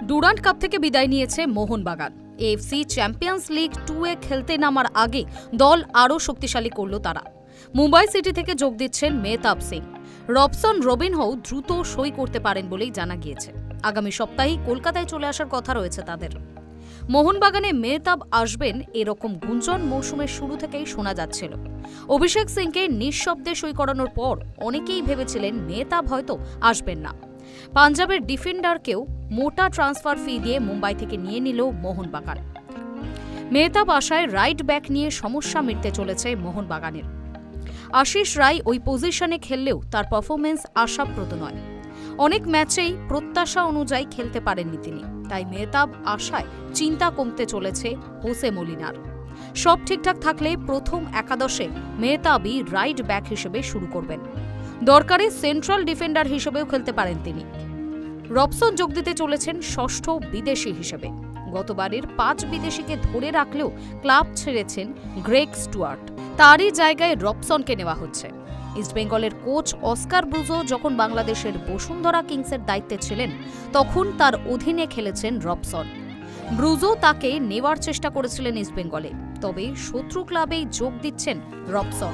Durand cup থেকে বিদায় নিয়েছে মোহনবাগান। এএফসি চ্যাম্পিয়ন্স লিগ 2-এ খেলতে নামার আগে দল আরও শক্তিশালী করল তারা। মুম্বাই সিটি থেকে যোগ দিচ্ছেন মেহতাব সিং। রবসন রবিনহো দ্রুত সই করতে পারেন বলেই জানা গিয়েছে। আগামী সপ্তাহেই কলকাতায় চলে আসার কথা রয়েছে তাদের। মোহনবাগানে মেহতাব আসবেন এরকম গুঞ্জন মৌসুমের শুরু থেকেই শোনা যাচ্ছিল। অভিষেক সিংকে নিঃশব্দে সই করানোর পর অনেকেই ভেবেছিলেন মেহতাব হয়তো আসবেন না। পাঞ্জাবের ডিফেন্ডারকেও মোটা ট্রান্সফার ফি দিয়ে মুম্বাই থেকে নিয়ে নিল মোহনবাগান। মেহতাব আশায় রাইট ব্যাক নিয়ে সমস্যা মিটতে চলেছে মোহনবাগানের। আশিস রায় ওই পজিশনে খেললেও তার পারফরমেন্স আশাপ্রদ নয়। অনেক ম্যাচেই প্রত্যাশা অনুযায়ী খেলতে পারেননি তিনি। তাই মেহতাব আশায় চিন্তা কমতে চলেছে হোসে মলিনার। সব ঠিকঠাক থাকলে প্রথম একাদশে মেহতাবই রাইট ব্যাক হিসেবে শুরু করবেন। দরকারে সেন্ট্রাল ডিফেন্ডার হিসেবেও খেলতে পারেন তিনি। রবসন যোগ দিতে চলেছেন ষষ্ঠ বিদেশি হিসেবে। গতবারের 5 বিদেশিকে ধরে রাখলেও ক্লাব ছেড়েছেন গ্রেগ স্টুয়ার্ট। তারই জায়গায় রবসনকে নেওয়া হচ্ছে। ইস্টবেঙ্গলের কোচ অস্কার ব্রুজো যখন বাংলাদেশের বসুন্ধরা কিংসের দায়িত্বে ছিলেন তখন তার অধীনে খেলেছেন রবসন। ব্রুজো তাকে নেওয়ার চেষ্টা করেছিলেন ইস্টবেঙ্গলে, তবে শত্রু ক্লাবেই যোগ দিচ্ছেন রবসন।